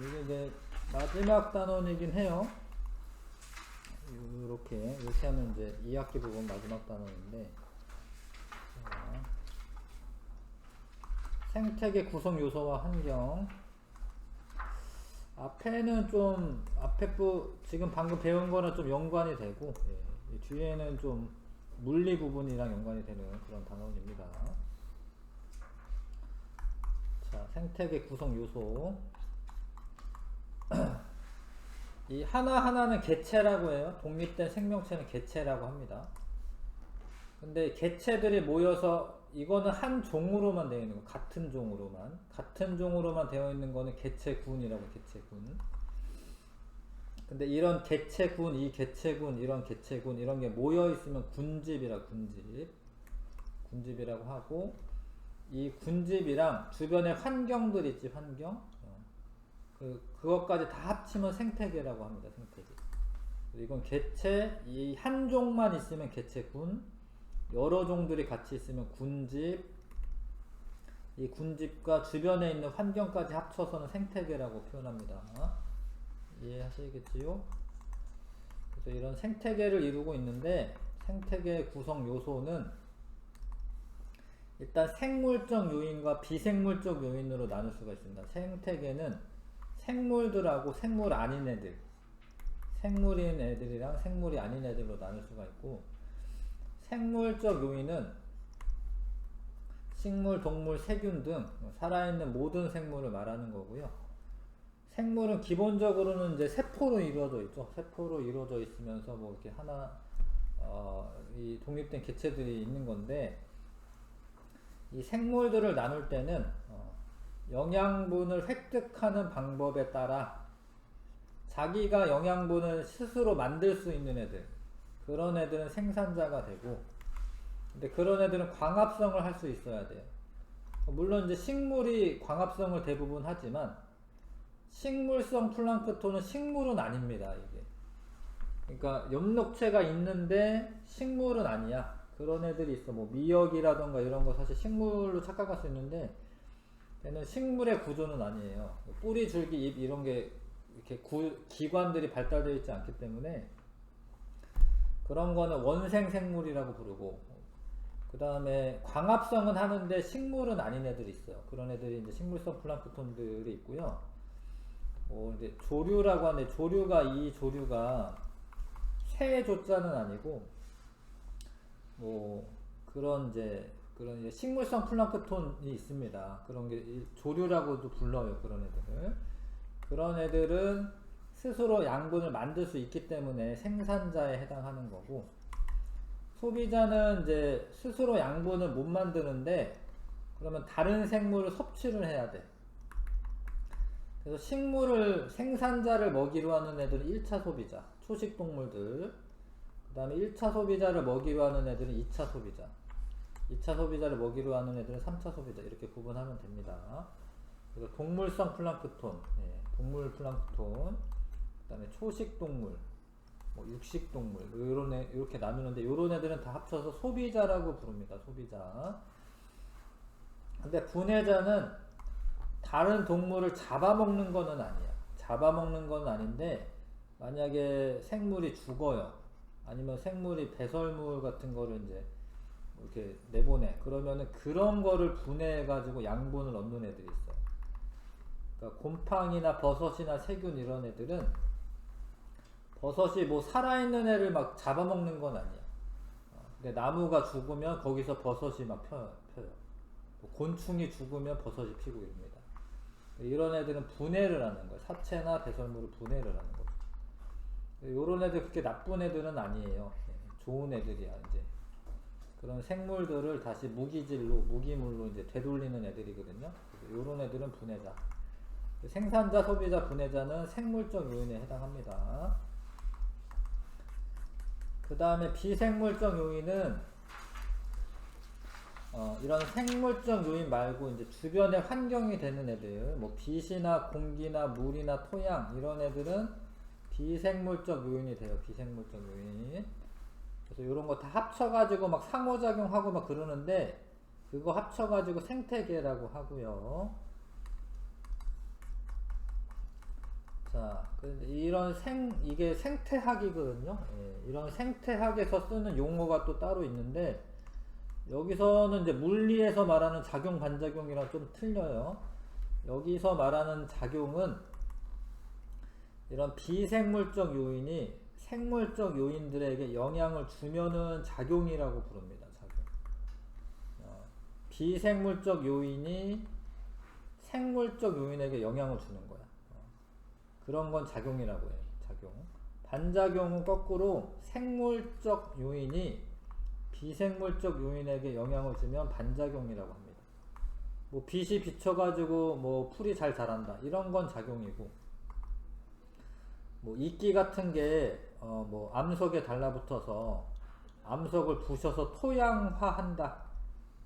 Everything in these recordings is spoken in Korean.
이게 이제 마지막 단원이긴 해요. 이렇게 하면 이제 2학기 부분 마지막 단원인데, 자, 생태계 구성 요소와 환경. 앞에는 좀 지금 방금 배운 거는 좀 연관이 되고, 이 뒤에는 좀 물리 부분이랑 연관이 되는 그런 단원입니다. 자, 생태계 구성 요소. 이 하나하나는 개체라고 해요. 독립된 생명체는 개체라고 합니다. 근데 개체들이 모여서 이거는 한 종으로만 되어 있는 거, 같은 종으로만 되어 있는 거는 개체군이라고, 개체군. 근데 이런 개체군, 이 개체군, 이런 개체군, 이런 게 모여 있으면 군집이라고 하고, 이 군집이랑 주변의 환경들 있지, 환경. 그것까지 다 합치면 생태계라고 합니다. 생태계. 이건 개체, 이 한 종만 있으면 개체군, 여러 종들이 같이 있으면 군집, 이 군집과 주변에 있는 환경까지 합쳐서는 생태계라고 표현합니다. 이해하시겠지요? 그래서 이런 생태계를 이루고 있는데, 생태계 구성 요소는 일단 생물적 요인과 비생물적 요인으로 나눌 수가 있습니다. 생태계는 생물들하고 생물 아닌 애들, 생물인 애들이랑 생물이 아닌 애들로 나눌 수가 있고, 생물적 요인은 식물, 동물, 세균 등 살아있는 모든 생물을 말하는 거고요. 생물은 기본적으로는 이제 세포로 이루어져 있죠. 세포로 이루어져 있으면서 뭐 이렇게 이 독립된 개체들이 있는 건데, 이 생물들을 나눌 때는 영양분을 획득하는 방법에 따라 자기가 영양분을 스스로 만들 수 있는 애들, 그런 애들은 생산자가 되고, 근데 그런 애들은 광합성을 할 수 있어야 돼요. 물론 이제 식물이 광합성을 대부분 하지만 식물성 플랑크톤은 식물은 아닙니다. 이게. 그러니까 엽록체가 있는데 식물은 아니야. 그런 애들이 있어. 뭐 미역이라던가 이런 거 사실 식물로 착각할 수 있는데, 얘는 식물의 구조는 아니에요. 뿌리, 줄기, 잎 이런 게 이렇게 기관들이 발달되어 있지 않기 때문에 그런 거는 원생 생물이라고 부르고, 그 다음에 광합성은 하는데 식물은 아닌 애들이 있어요. 그런 애들이 이제 식물성 플랑크톤들이 있고요. 이제 조류라고 하는데, 이 조류가 새 조자는 아니고, 그런 이제 식물성 플랑크톤이 있습니다. 그런 게 조류라고도 불러요. 그런 애들은 스스로 양분을 만들 수 있기 때문에 생산자에 해당하는 거고, 소비자는 이제 스스로 양분을 못 만드는데, 그러면 다른 생물을 섭취를 해야 돼. 그래서 생산자를 먹이로 하는 애들은 1차 소비자, 초식동물들. 그 다음에 1차 소비자를 먹이로 하는 애들은 2차 소비자, 2차 소비자를 먹이로 하는 애들은 3차 소비자, 이렇게 구분하면 됩니다. 그래서 동물성 플랑크톤, 동물 플랑크톤, 그 다음에 초식동물, 육식동물, 이렇게 나누는데, 요런 애들은 다 합쳐서 소비자라고 부릅니다. 소비자. 근데 분해자는 다른 동물을 잡아먹는 거는 아니야. 잡아먹는 건 아닌데, 만약에 생물이 죽어요. 아니면 생물이 배설물 같은 거를 이제 이렇게 내보내. 그러면은 그런 거를 분해해가지고 양분을 얻는 애들이 있어요. 그러니까 곰팡이나 버섯이나 세균 이런 애들은, 버섯이 뭐 살아있는 애를 막 잡아먹는 건 아니야. 근데 나무가 죽으면 거기서 버섯이 막 펴요. 곤충이 죽으면 버섯이 피고 이럽니다. 이런 애들은 분해를 하는 거예요. 사체나 배설물을 분해를 하는 거죠. 요런 애들 그렇게 나쁜 애들은 아니에요. 좋은 애들이야. 이제 그런 생물들을 다시 무기물로 이제 되돌리는 애들이거든요. 요런 애들은 분해자. 생산자, 소비자, 분해자는 생물적 요인에 해당합니다. 그 다음에 비생물적 요인은 이런 생물적 요인 말고 이제 주변의 환경이 되는 애들, 뭐 빛이나 공기나 물이나 토양, 이런 애들은 비생물적 요인이 돼요. 비생물적 요인. 그래서 이런 거 다 합쳐가지고 막 상호작용하고 막 그러는데, 그거 합쳐가지고 생태계라고 하고요. 자, 이런 이게 생태학이거든요. 예, 이런 생태학에서 쓰는 용어가 또 따로 있는데, 여기서는 이제 물리에서 말하는 작용, 반작용이랑 좀 틀려요. 여기서 말하는 작용은 이런 비생물적 요인이 생물적 요인들에게 영향을 주면은 작용이라고 부릅니다. 작용. 비생물적 요인이 생물적 요인에게 영향을 주는 거야. 그런 건 작용이라고 해요. 작용. 반작용은 거꾸로 생물적 요인이 비생물적 요인에게 영향을 주면 반작용이라고 합니다. 뭐 빛이 비춰가지고 뭐 풀이 잘 자란다 이런 건 작용이고, 뭐 이끼 같은 게 뭐 암석에 달라붙어서 암석을 부셔서 토양화한다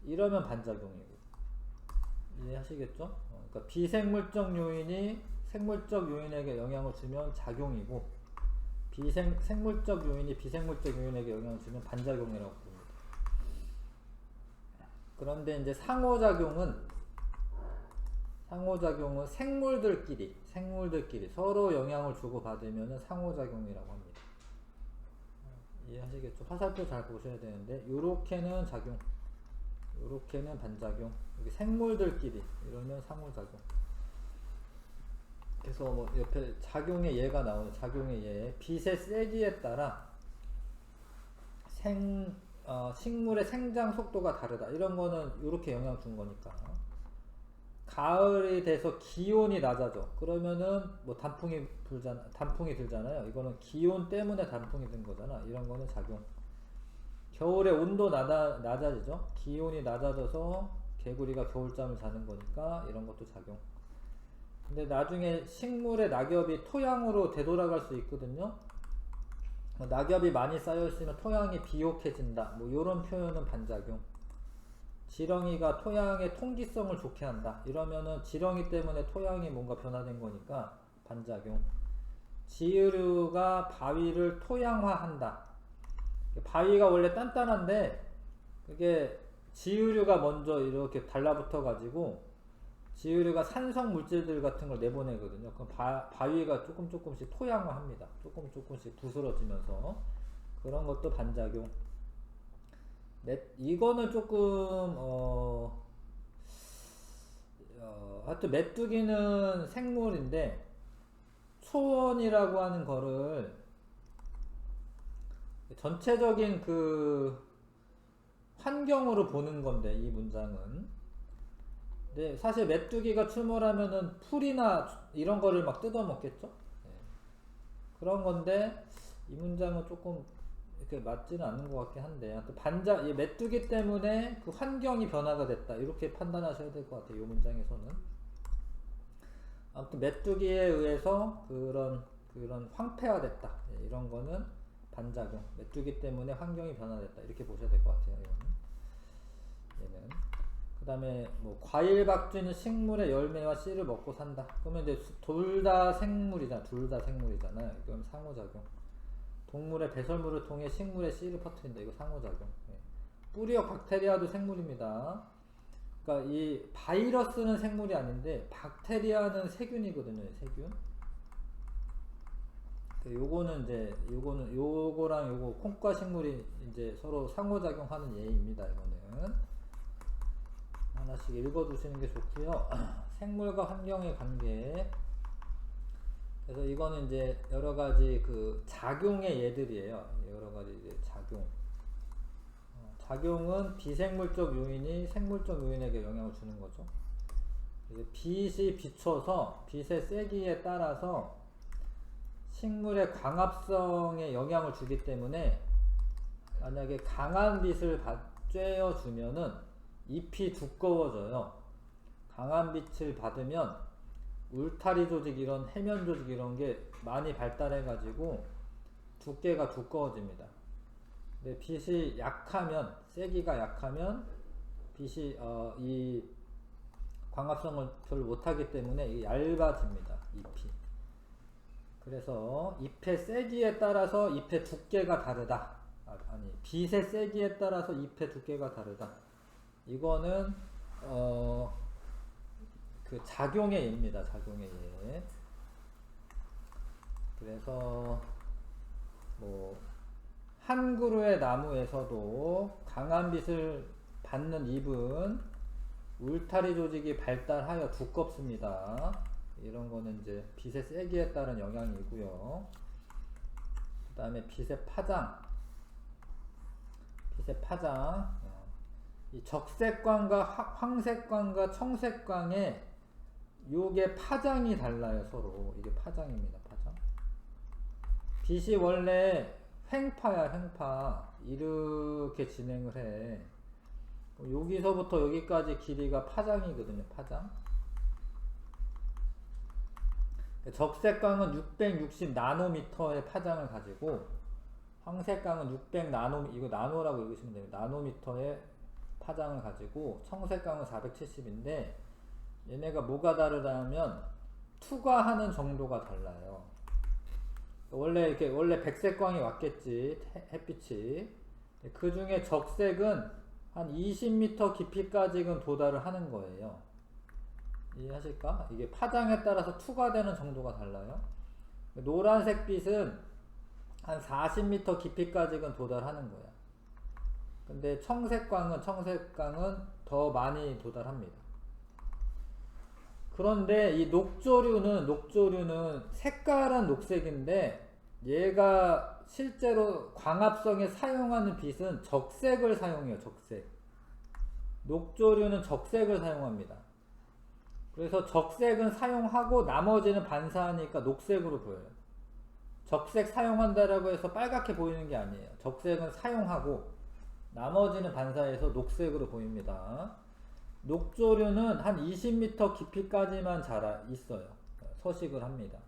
이러면 반작용이고. 이해하시겠죠? 그러니까 비생물적 요인이 생물적 요인에게 영향을 주면 작용이고, 생물적 요인이 비생물적 요인에게 영향을 주면 반작용이라고 부릅니다. 그런데 이제 상호작용은 생물들끼리 서로 영향을 주고받으면 상호작용이라고 합니다. 이해하시겠죠? 화살표 잘 보셔야 되는데, 요렇게는 작용, 요렇게는 반작용, 여기 생물들끼리 이러면 상호작용. 그래서 뭐 옆에 작용의 예가 나오는 작용의 예, 빛의 세기에 따라 식물의 생장 속도가 다르다 이런 거는 이렇게 영향 준 거니까. 가을이 돼서 기온이 낮아져 그러면은 뭐 단풍이 들잖아요. 이거는 기온 때문에 단풍이 든 거잖아. 이런 거는 작용. 겨울에 온도 낮아지죠. 기온이 낮아져서 개구리가 겨울잠을 자는 거니까 이런 것도 작용. 근데 나중에 식물의 낙엽이 토양으로 되돌아갈 수 있거든요. 낙엽이 많이 쌓여 있으면 토양이 비옥해진다. 뭐 이런 표현은 반작용. 지렁이가 토양의 통기성을 좋게 한다. 이러면은 지렁이 때문에 토양이 뭔가 변화된 거니까 반작용. 지으류가 바위를 토양화한다. 바위가 원래 단단한데 그게 지으류가 먼저 이렇게 달라붙어 가지고 지으류가 산성 물질들 같은 걸 내보내거든요. 그럼 바위가 조금씩 토양화합니다. 조금씩 부스러지면서. 그런 것도 반작용. 이거는 조금 하여튼 메뚜기는 생물인데 초원이라고 하는 거를 전체적인 그 환경으로 보는 건데, 이 문장은. 근데 사실 메뚜기가 출몰하면은 풀이나 이런 거를 막 뜯어먹겠죠? 네. 그런 건데 이 문장은 조금 이렇게 맞지는 않는 것 같긴 한데, 이 메뚜기 때문에 그 환경이 변화가 됐다 이렇게 판단하셔야 될 것 같아요. 이 문장에서는. 아무튼 메뚜기에 의해서 그런 황폐화됐다 이런 거는 반작용. 메뚜기 때문에 환경이 변화됐다 이렇게 보셔야 될 것 같아요. 얘는. 그 다음에 뭐 과일박쥐는 식물의 열매와 씨를 먹고 산다. 그러면 이제 둘 다 생물이잖아요. 그럼 상호작용. 동물의 배설물을 통해 식물의 씨를 퍼뜨린다. 이거 상호작용. 뿌리와 박테리아도 생물입니다. 그러니까 이 바이러스는 생물이 아닌데 박테리아는 세균이거든요. 세균. 요거랑 요거 콩과 식물이 이제 서로 상호작용하는 예입니다. 이거는 하나씩 읽어두시는 게 좋고요. 생물과 환경의 관계. 그래서 이거는 이제 여러 가지 그 작용의 예들이에요. 여러 가지 이제 작용. 작용은 비생물적 요인이 생물적 요인에게 영향을 주는 거죠. 빛이 비춰서 빛의 세기에 따라서 식물의 광합성에 영향을 주기 때문에, 만약에 강한 빛을 쬐어 주면은 잎이 두꺼워져요. 강한 빛을 받으면 울타리 조직, 이런 해면 조직 이런 게 많이 발달해 가지고 두께가 두꺼워집니다. 근데 빛이 약하면, 세기가 약하면 빛이 이 광합성을 별로 못하기 때문에 얇아집니다. 잎이. 그래서 잎의 세기에 따라서 잎의 두께가 다르다. 빛의 세기에 따라서 잎의 두께가 다르다. 이거는 그 작용의 예입니다. 작용의 예. 그래서 뭐 한 그루의 나무에서도 강한 빛을 받는 잎은 울타리 조직이 발달하여 두껍습니다. 이런 거는 이제 빛의 세기에 따른 영향이고요. 그 다음에 빛의 파장. 이 적색광과 황색광과 청색광의 요게 파장이 달라요. 서로 이게 파장입니다. 파장. 빛이 원래 횡파야. 횡파. 이렇게 진행을 해. 여기서부터 여기까지 길이가 파장이거든요. 파장. 적색광은 660 나노미터의 파장을 가지고 황색광은 600 이거 나노라고 읽으시면 됩니다. 나노미터의 파장을 가지고 청색광은 470인데 얘네가 뭐가 다르다면 투과하는 정도가 달라요. 원래 백색광이 왔겠지. 햇빛이. 그 중에 적색은 한 20m 깊이까지는 도달을 하는 거예요. 이해하실까? 이게 파장에 따라서 투과되는 정도가 달라요. 노란색 빛은 한 40m 깊이까지는 도달하는 거야. 근데 청색광은 더 많이 도달합니다. 그런데 이 녹조류는 색깔은 녹색인데 얘가 실제로 광합성에 사용하는 빛은 적색을 사용해요. 적색. 녹조류는 적색을 사용합니다. 그래서 적색은 사용하고 나머지는 반사하니까 녹색으로 보여요. 적색 사용한다라고 해서 빨갛게 보이는 게 아니에요. 적색은 사용하고 나머지는 반사해서 녹색으로 보입니다. 녹조류는 한 20m 깊이까지만 있어요. 서식을 합니다.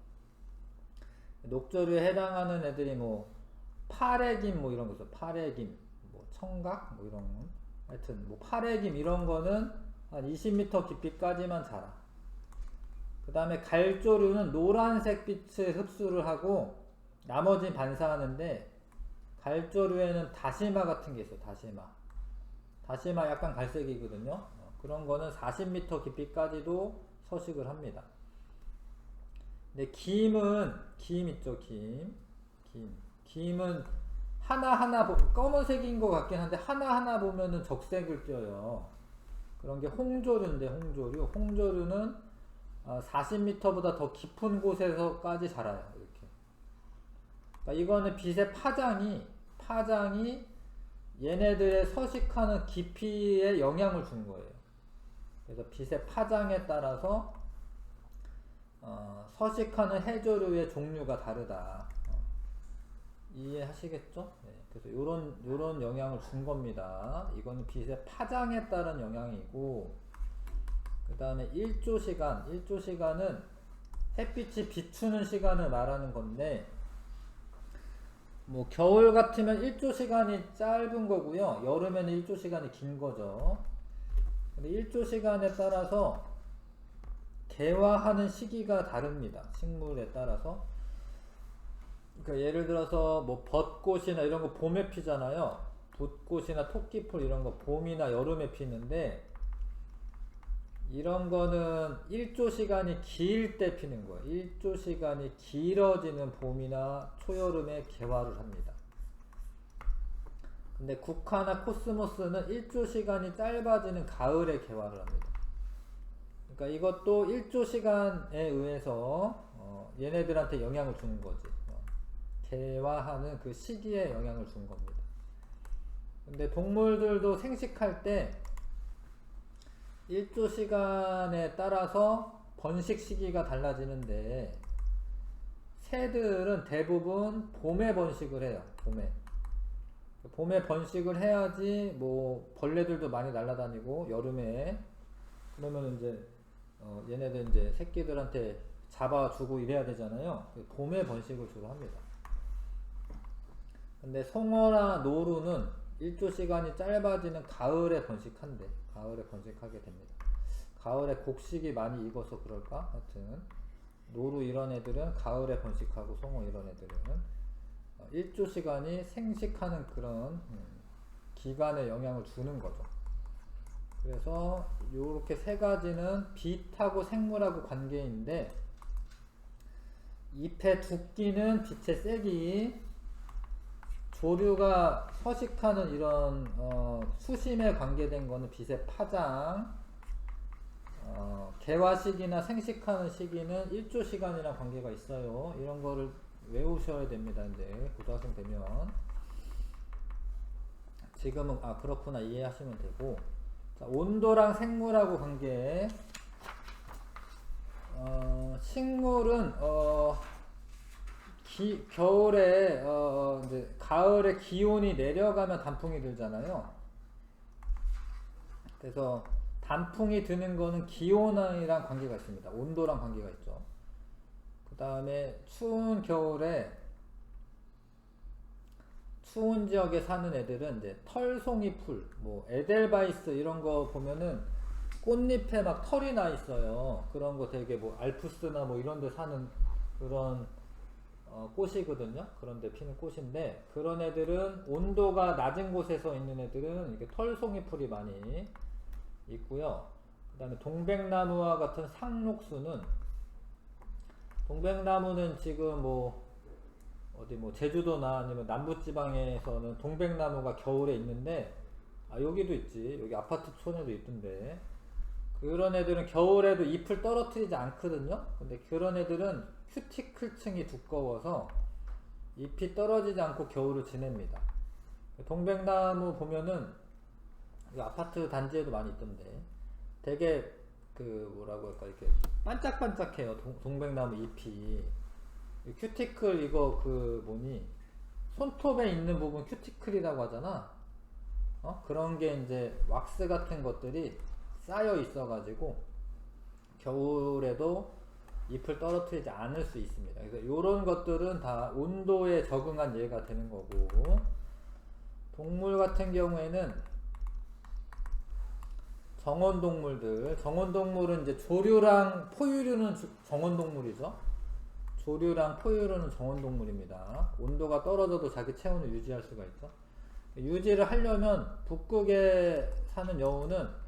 녹조류에 해당하는 애들이 뭐 파래김 뭐 이런 거 있어. 파래김, 뭐 청각 뭐 이런 거. 하여튼 뭐 파래김 이런 거는 한 20m 깊이까지만 자라. 그 다음에 갈조류는 노란색 빛을 흡수를 하고 나머지는 반사하는데 갈조류에는 다시마 같은 게 있어. 다시마 약간 갈색이거든요. 그런 거는 40m 깊이까지도 서식을 합니다. 근데 김 있죠. 김은 하나하나 검은색인 것 같긴 한데 하나하나 보면은 적색을 띄어요. 그런 게 홍조류인데 홍조류는 40m보다 더 깊은 곳에서까지 자라요. 이렇게. 그러니까 이거는 빛의 파장이 얘네들의 서식하는 깊이에 영향을 준 거예요. 그래서 빛의 파장에 따라서 서식하는 해조류의 종류가 다르다. 이해하시겠죠? 네, 그래서 요런 영향을 준 겁니다. 이거는 빛의 파장에 따른 영향이고, 그 다음에 일조시간은 햇빛이 비추는 시간을 말하는 건데, 뭐 겨울 같으면 일조시간이 짧은 거고요. 여름에는 일조시간이 긴 거죠. 근데 일조시간에 따라서 개화하는 시기가 다릅니다. 식물에 따라서. 그러니까 예를 들어서 뭐 벚꽃이나 이런 거 봄에 피잖아요. 붓꽃이나 토끼풀 이런 거 봄이나 여름에 피는데 이런 거는 일조 시간이 길 때 피는 거예요. 일조 시간이 길어지는 봄이나 초여름에 개화를 합니다. 근데 국화나 코스모스는 일조 시간이 짧아지는 가을에 개화를 합니다. 그러니까 이것도 일조 시간에 의해서 얘네들한테 영향을 주는 거지. 개화하는 그 시기에 영향을 준 겁니다. 근데 동물들도 생식할 때 일조 시간에 따라서 번식 시기가 달라지는데 새들은 대부분 봄에 번식을 해요. 봄에 번식을 해야지 뭐 벌레들도 많이 날아다니고 여름에 그러면 이제 얘네들 이제 새끼들한테 잡아주고 이래야 되잖아요. 봄에 번식을 주로 합니다. 근데 송어나 노루는 일조 시간이 짧아지는 가을에 번식하게 됩니다. 가을에 곡식이 많이 익어서 그럴까? 하여튼 노루 이런 애들은 가을에 번식하고 송어 이런 애들은 일조 시간이 생식하는 그런 기간에 영향을 주는 거죠. 그래서 요렇게 세 가지는 빛하고 생물하고 관계인데 잎의 두께는 빛의 세기, 조류가 서식하는 이런 수심에 관계된 거는 빛의 파장, 개화 시기나 생식하는 시기는 일조 시간이랑 관계가 있어요. 이런 거를 외우셔야 됩니다. 이제 고등학생 되면. 지금은 그렇구나 이해하시면 되고. 자, 온도랑 생물하고 관계. 식물은 겨울에 이제 가을에 기온이 내려가면 단풍이 들잖아요. 그래서 단풍이 드는 거는 기온이랑 관계가 있습니다. 온도랑 관계가 있죠. 그 다음에 추운 겨울에 추운 지역에 사는 애들은 이제 털송이 풀, 뭐 에델바이스 이런 거 보면은 꽃잎에 막 털이 나 있어요. 그런 거 되게 뭐 알프스나 뭐 이런 데 사는 그런 꽃이거든요. 그런 데 피는 꽃인데, 그런 애들은 온도가 낮은 곳에서 있는 애들은 이렇게 털송이 풀이 많이 있고요. 그 다음에 동백나무와 같은 상록수는, 동백나무는 지금 뭐 어디 뭐 제주도나 아니면 남부지방에서는 동백나무가 겨울에 있는데, 여기도 있지. 여기 아파트촌에도 있던데, 그런 애들은 겨울에도 잎을 떨어뜨리지 않거든요. 근데 그런 애들은 큐티클층이 두꺼워서 잎이 떨어지지 않고 겨울을 지냅니다. 동백나무 보면은 아파트 단지에도 많이 있던데, 되게 그 뭐라고 할까, 이렇게 반짝반짝해요. 동백나무 잎이. 큐티클 이거 그 뭐니, 손톱에 있는 부분 큐티클이라고 하잖아. 그런 게 이제 왁스 같은 것들이 쌓여 있어가지고 겨울에도 잎을 떨어뜨리지 않을 수 있습니다. 그래서 이런 것들은 다 온도에 적응한 예가 되는 거고, 동물 같은 경우에는 정원동물은 이제 조류랑 포유류는 정원동물이죠. 조류랑 포유류는 정원동물입니다. 온도가 떨어져도 자기 체온을 유지할 수가 있죠. 유지를 하려면 북극에 사는 여우는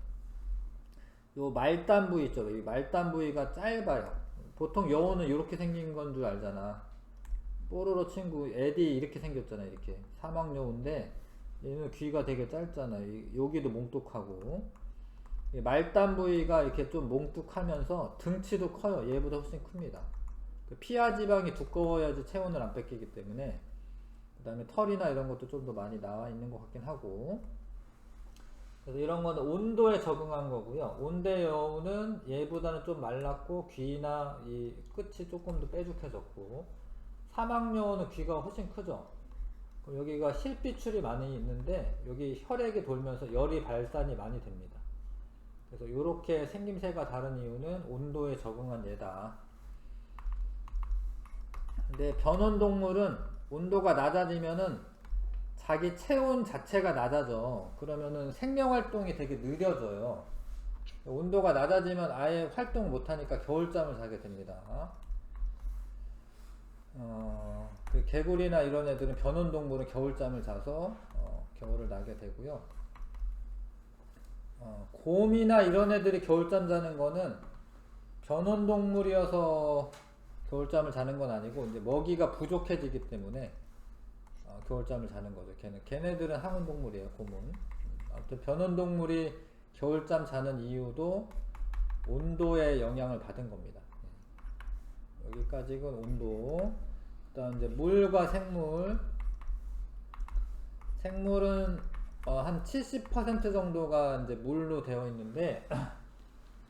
요 말단 부위 있죠. 이 말단 부위가 짧아요. 보통 여우는 이렇게 생긴 건 줄 알잖아. 뽀로로 친구 에디 이렇게 생겼잖아. 이렇게 사막여우인데 얘는 귀가 되게 짧잖아. 여기도 몽뚝하고, 말단 부위가 이렇게 좀 몽뚝하면서 등치도 커요. 얘보다 훨씬 큽니다. 피하 지방이 두꺼워야지 체온을 안 뺏기기 때문에. 그 다음에 털이나 이런 것도 좀 더 많이 나와 있는 것 같긴 하고. 그래서 이런 거는 온도에 적응한 거고요. 온대 여우는 얘보다는 좀 말랐고 귀나 이 끝이 조금 더 뾰족해졌고, 사막 여우는 귀가 훨씬 크죠. 그럼 여기가 실비출이 많이 있는데 여기 혈액이 돌면서 열이 발산이 많이 됩니다. 그래서 이렇게 생김새가 다른 이유는 온도에 적응한 얘다. 근데 변온동물은 온도가 낮아지면은 자기 체온 자체가 낮아져. 그러면은 생명활동이 되게 느려져요. 온도가 낮아지면 아예 활동 못하니까 겨울잠을 자게 됩니다. 그 개구리나 이런 애들은 변온동물은 겨울잠을 자서 겨울을 나게 되고요. 곰이나 이런 애들이 겨울잠 자는 거는 변온동물이어서 겨울잠을 자는 건 아니고, 이제 먹이가 부족해지기 때문에 겨울잠을 자는 거죠. 걔네들은 항온동물이에요. 곰은. 아무튼 변온동물이 겨울잠 자는 이유도 온도의 영향을 받은 겁니다. 여기까지는 온도. 그다음 이제 물과 생물. 생물은 한 70% 정도가 이제 물로 되어 있는데,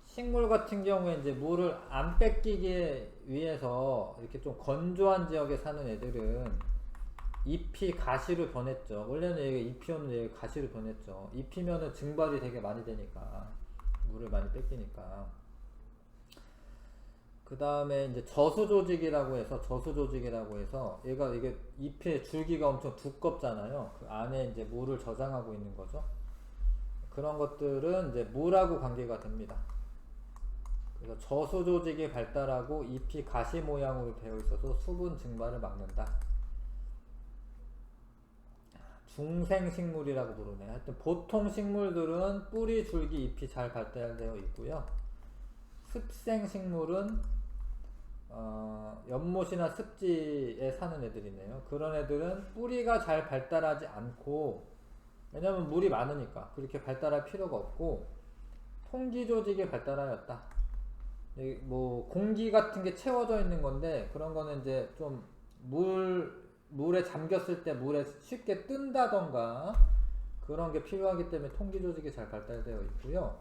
식물 같은 경우에 이제 물을 안 뺏기기 위해서 이렇게 좀 건조한 지역에 사는 애들은 잎이 가시로 변했죠. 원래는 얘가 잎이었는데 얘가 가시로 변했죠. 잎이면은 증발이 되게 많이 되니까, 물을 많이 뺏기니까. 그 다음에 이제 저수조직이라고 해서 얘가 이게 잎의 줄기가 엄청 두껍잖아요. 그 안에 이제 물을 저장하고 있는 거죠. 그런 것들은 이제 물하고 관계가 됩니다. 그래서 저수조직이 발달하고 잎이 가시 모양으로 되어 있어서 수분 증발을 막는다. 중생식물이라고 부르네. 하여튼 보통 식물들은 뿌리, 줄기, 잎이 잘 발달되어 있고요. 습생식물은 연못이나 습지에 사는 애들이네요. 그런 애들은 뿌리가 잘 발달하지 않고, 왜냐면 물이 많으니까 그렇게 발달할 필요가 없고 통기 조직이 발달하였다. 뭐 공기 같은 게 채워져 있는 건데 그런 거는 이제 좀 물에 잠겼을 때 물에 쉽게 뜬다던가 그런 게 필요하기 때문에 통기 조직이 잘 발달되어 있고요.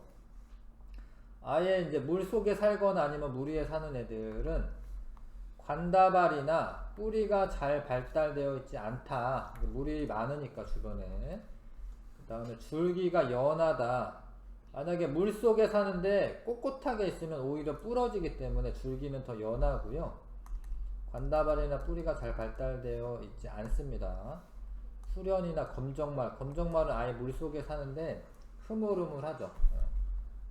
아예 이제 물 속에 살거나 아니면 물 위에 사는 애들은 관다발이나 뿌리가 잘 발달되어 있지 않다. 물이 많으니까 주변에. 그 다음에 줄기가 연하다. 만약에 물 속에 사는데 꼿꼿하게 있으면 오히려 부러지기 때문에 줄기는 더 연하고요. 관다발이나 뿌리가 잘 발달되어 있지 않습니다. 수련이나 검정말은 아예 물 속에 사는데 흐물흐물하죠.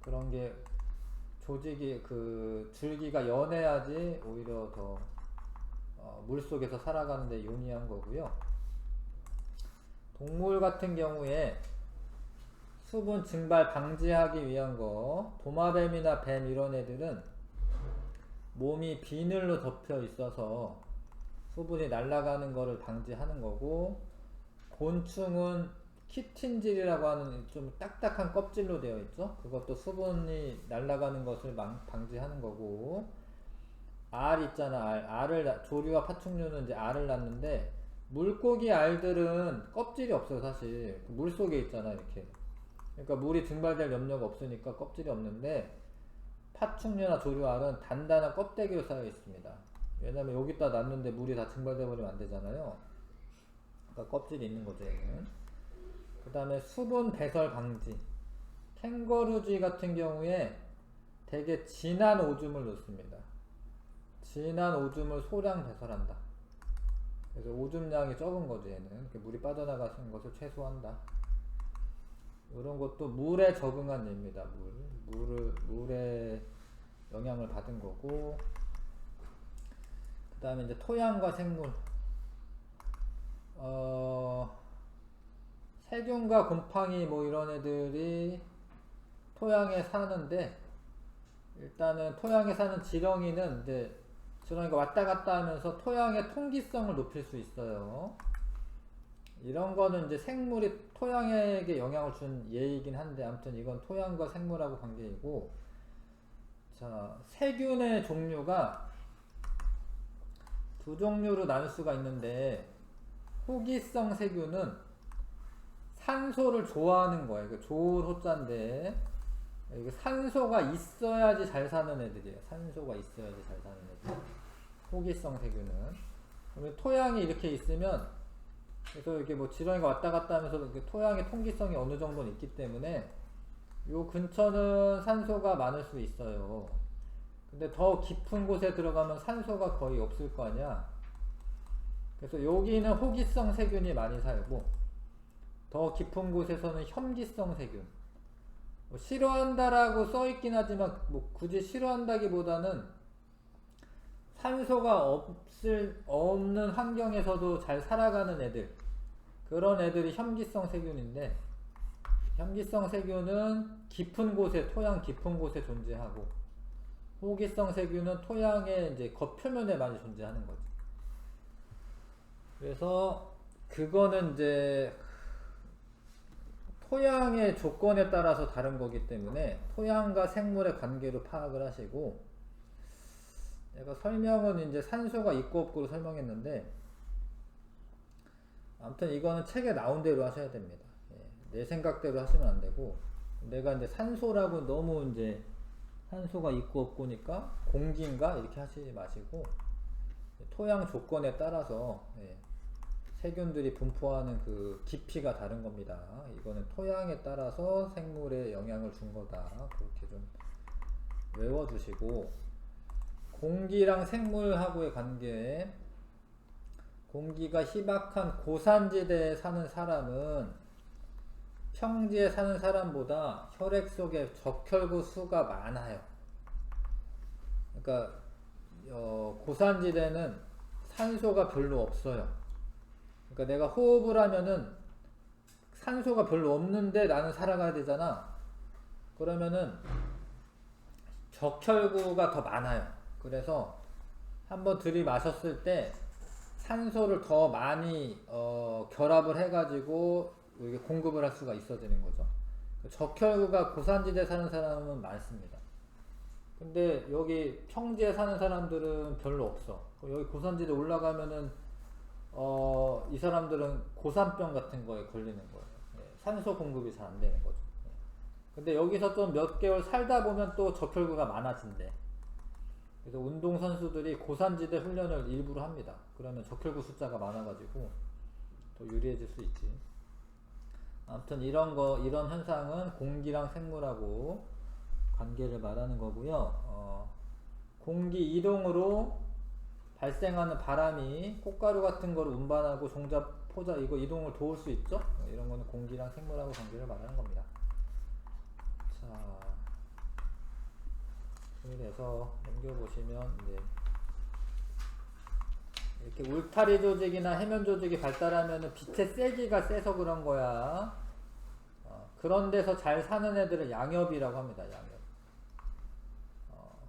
그런 게 조직이 그 줄기가 연해야지 오히려 더 물속에서 살아가는데 용이한 거고요. 동물 같은 경우에 수분 증발 방지하기 위한 거, 도마뱀이나 뱀 이런 애들은 몸이 비늘로 덮여 있어서 수분이 날아가는 거를 방지하는 거고, 곤충은 키틴질이라고 하는 좀 딱딱한 껍질로 되어 있죠. 그것도 수분이 날아가는 것을 방지하는 거고, 알 있잖아. 조류와 파충류는 이제 알을 낳는데 물고기 알들은 껍질이 없어요. 사실 물 속에 있잖아 이렇게. 그러니까 물이 증발될 염려가 없으니까 껍질이 없는데, 파충류나 조류 알은 단단한 껍데기로 쌓여 있습니다. 왜냐면 여기다 놨는데 물이 다 증발돼 버리면 안 되잖아요. 그러니까 껍질이 있는 거죠 얘는. 그 다음에 수분 배설 방지. 캥거루쥐 같은 경우에 되게 진한 오줌을 넣습니다. 진한 오줌을 소량 배설한다. 그래서 오줌량이 적은 거죠 얘는. 이렇게 물이 빠져나가는 것을 최소화한다. 이런 것도 물에 적응한 얘입니다. 물에 영향을 받은 거고, 그 다음에 이제 토양과 생물. 세균과 곰팡이 뭐 이런 애들이 토양에 사는데, 일단은 토양에 사는 지렁이는 이제 지렁이가 왔다 갔다 하면서 토양의 통기성을 높일 수 있어요. 이런 거는 이제 생물이 토양에게 영향을 준 예이긴 한데, 아무튼 이건 토양과 생물하고 관계이고, 자, 세균의 종류가 두 종류로 나눌 수가 있는데, 호기성 세균은 산소를 좋아하는 거예요. 그 좋을 호자인데, 이게 산소가 있어야지 잘 사는 애들이에요. 산소가 있어야지 잘 사는 애들. 호기성 세균은. 그러면 토양이 이렇게 있으면, 그래서 이게 뭐 지렁이가 왔다 갔다 하면서 토양의 통기성이 어느 정도는 있기 때문에 요 근처는 산소가 많을 수 있어요. 근데 더 깊은 곳에 들어가면 산소가 거의 없을 거 아니야. 그래서 여기는 호기성 세균이 많이 살고, 더 깊은 곳에서는 혐기성 세균. 뭐 싫어한다라고 써있긴 하지만 뭐 굳이 싫어한다기보다는 산소가 없는 환경에서도 잘 살아가는 애들, 그런 애들이 혐기성 세균인데, 혐기성 세균은 깊은 곳에, 토양 깊은 곳에 존재하고, 호기성 세균은 토양의 이제 겉표면에 많이 존재하는 거지. 그래서 그거는 이제 토양의 조건에 따라서 다른 거기 때문에 토양과 생물의 관계로 파악을 하시고, 내가 설명은 이제 산소가 있고 없고로 설명했는데, 아무튼 이거는 책에 나온 대로 하셔야 됩니다. 내 생각대로 하시면 안 되고, 내가 이제 산소라고 너무 이제 산소가 있고 없고니까 공기인가 이렇게 하시지 마시고, 토양 조건에 따라서 세균들이 분포하는 그 깊이가 다른 겁니다. 이거는 토양에 따라서 생물에 영향을 준 거다. 그렇게 좀 외워주시고, 공기랑 생물하고의 관계. 공기가 희박한 고산지대에 사는 사람은 평지에 사는 사람보다 혈액 속에 적혈구 수가 많아요. 그러니까 고산지대는 산소가 별로 없어요. 그러니까 내가 호흡을 하면은 산소가 별로 없는데 나는 살아가야 되잖아. 그러면은 적혈구가 더 많아요. 그래서 한번 들이마셨을 때 산소를 더 많이 결합을 해가지고 이게 공급을 할 수가 있어지는 거죠. 적혈구가 고산지대 사는 사람은 많습니다. 근데 여기 평지에 사는 사람들은 별로 없어. 여기 고산지대 올라가면은 이 사람들은 고산병 같은 거에 걸리는 거예요. 산소 공급이 잘 안 되는 거죠. 근데 여기서 좀 몇 개월 살다 보면 또 적혈구가 많아진대. 그래서 운동선수들이 고산지대 훈련을 일부러 합니다. 그러면 적혈구 숫자가 많아가지고 더 유리해질 수 있지. 아무튼 이런 현상은 공기랑 생물하고 관계를 말하는 거고요. 공기 이동으로 발생하는 바람이 꽃가루 같은 거를 운반하고 종자, 포자 이거 이동을 도울 수 있죠? 이런 거는 공기랑 생물하고 관계를 말하는 겁니다. 자, 그래서 넘겨보시면 이렇게 울타리 조직이나 해면 조직이 발달하면 빛의 세기가 세서 그런 거야. 그런 데서 잘 사는 애들을 양엽이라고 합니다. 양엽.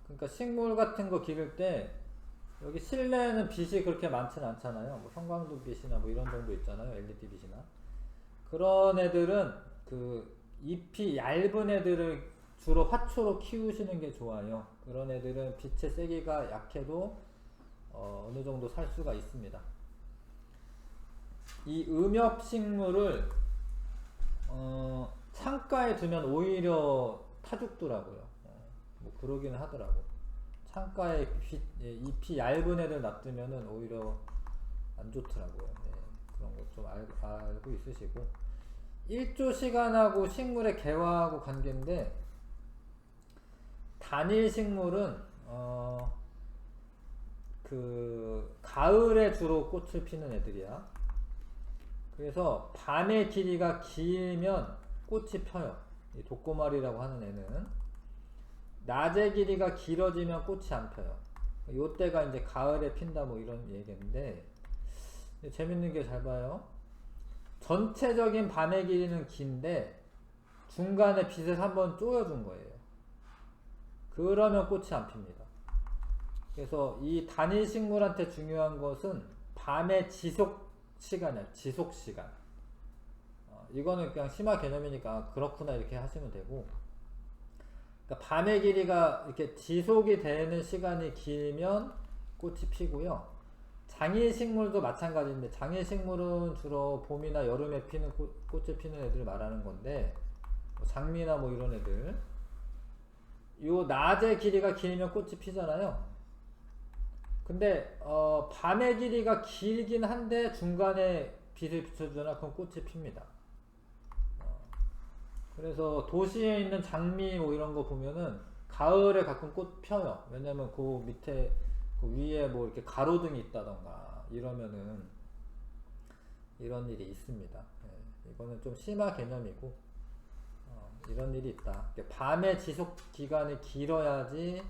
그러니까 식물 같은 거 기를 때 여기 실내에는 빛이 그렇게 많지는 않잖아요. 뭐 형광등 빛이나 뭐 이런 정도 있잖아요. LED 빛이나. 그런 애들은 그 잎이 얇은 애들을 주로 화초로 키우시는 게 좋아요. 그런 애들은 빛의 세기가 약해도 어느 정도 살 수가 있습니다. 이 음엽식물을 창가에 두면 오히려 타죽더라고요. 뭐 그러기는 하더라고. 창가에 잎이 얇은 애를 놔두면은 오히려 안 좋더라고요. 그런 거 좀 알고 있으시고. 일조 시간하고 식물의 개화하고 관계인데, 단일 식물은 그 가을에 주로 꽃을 피는 애들이야. 그래서 밤의 길이가 길면 꽃이 펴요. 이 독고마리라고 하는 애는 낮의 길이가 길어지면 꽃이 안 펴요. 요때가 이제 가을에 핀다 뭐 이런 얘기인데, 재밌는 게 잘 봐요. 전체적인 밤의 길이는 긴데 중간에 빛을 한번 쪼여준 거예요. 그러면 꽃이 안 핍니다. 그래서 이 단일 식물한테 중요한 것은 밤의 지속 시간이야. 지속 시간. 이거는 그냥 심화 개념이니까 그렇구나 이렇게 하시면 되고, 그러니까 밤의 길이가 이렇게 지속이 되는 시간이 길면 꽃이 피고요. 장일식물도 마찬가지인데, 장일식물은 주로 봄이나 여름에 피는 꽃을 피는 애들 말하는 건데, 뭐 장미나 뭐 이런 애들, 요 낮의 길이가 길면 꽃이 피잖아요. 근데 밤의 길이가 길긴 한데 중간에 빛을 비춰주잖아. 그럼 꽃이 핍니다. 그래서 도시에 있는 장미 뭐 이런 거 보면은 가을에 가끔 꽃 펴요. 왜냐면 그 밑에 그 위에 뭐 이렇게 가로등이 있다던가 이러면은 이런 일이 있습니다. 이거는 좀 심화 개념이고 이런 일이 있다. 밤의 지속 기간이 길어야지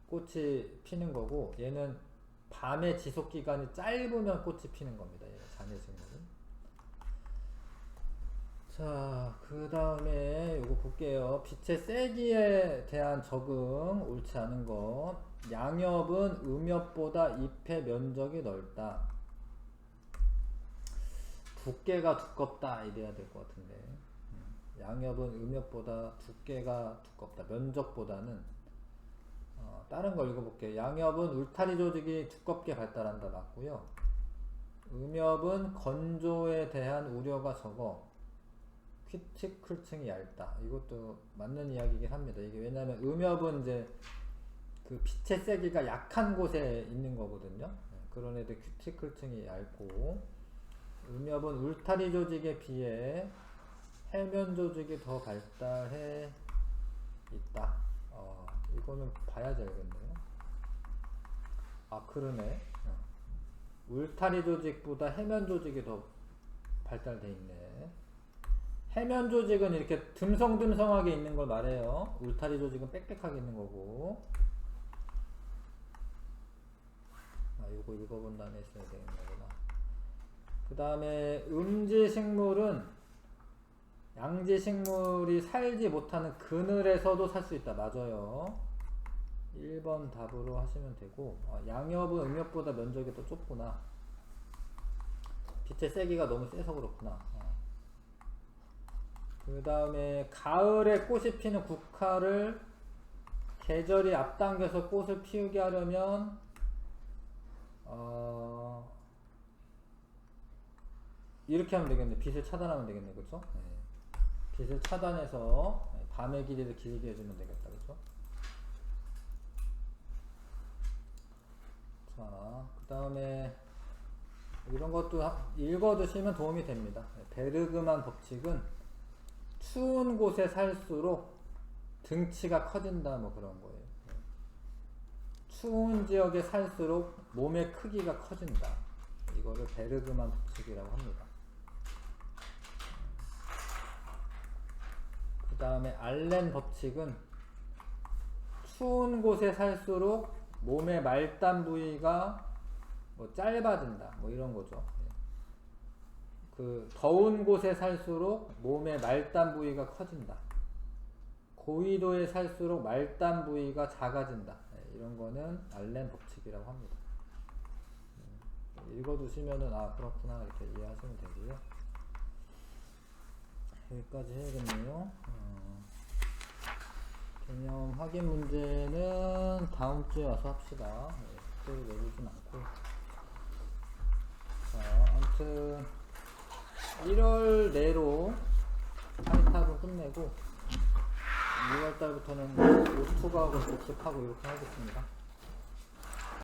꽃이 피는 거고, 얘는 밤의 지속 기간이 짧으면 꽃이 피는 겁니다. 얘는 장애식물은. 자, 그 다음에 요거 볼게요. 빛의 세기에 대한 적응 옳지 않은 것. 양엽은 음엽보다 잎의 면적이 넓다. 두께가 두껍다 이래야 될 것 같은데, 양엽은 음엽보다 두께가 두껍다. 면적보다는. 다른 거 읽어볼게요. 양엽은 울타리 조직이 두껍게 발달한다. 맞고요. 음엽은 건조에 대한 우려가 적어 큐티클층이 얇다. 이것도 맞는 이야기긴 합니다. 이게 왜냐면 음엽은 이제 그 빛의 세기가 약한 곳에 있는 거거든요. 그런 애들 큐티클층이 얇고, 음엽은 울타리 조직에 비해 해면 조직이 더 발달해 있다. 이거는 봐야지 알겠네요. 그러네. 울타리 조직보다 해면 조직이 더 발달돼 있네. 해면 조직은 이렇게 듬성듬성하게 있는 걸 말해요. 울타리 조직은 빽빽하게 있는 거고. 이거 읽어본 다음에 있어야 되는 거구나. 그 다음에 음지식물은 양지식물이 살지 못하는 그늘에서도 살 수 있다. 맞아요. 1번 답으로 하시면 되고, 양엽은 응엽보다 면적이 더 좁구나. 빛의 세기가 너무 세서 그렇구나. 그 다음에 가을에 꽃이 피는 국화를 계절이 앞당겨서 꽃을 피우게 하려면 이렇게 하면 되겠네. 빛을 차단하면 되겠네. 그쵸? 네. 빛을 차단해서 밤의 길이를 길게 해주면 되겠다. 그쵸? 자, 그 다음에 이런 것도 읽어두시면 도움이 됩니다. 베르그만 법칙은 추운 곳에 살수록 등치가 커진다, 뭐 그런 거예요. 추운 지역에 살수록 몸의 크기가 커진다. 이거를 베르그만 법칙이라고 합니다. 그 다음에 알렌 법칙은 추운 곳에 살수록 몸의 말단 부위가 뭐 짧아진다, 뭐 이런 거죠. 그 더운 곳에 살수록 몸의 말단 부위가 커진다. 고위도에 살수록 말단 부위가 작아진다. 이런 거는 알렌 법칙이라고 합니다. 읽어두시면은 그렇구나 이렇게 이해하시면 되고요. 여기까지 해야겠네요. 개념 확인 문제는 다음 주에 와서 합시다. 숙제를 내주진 않고. 자, 아무튼 1월 내로 타이탑은 끝내고 6월달부터는 오토가하고 복습하고 이렇게 하겠습니다.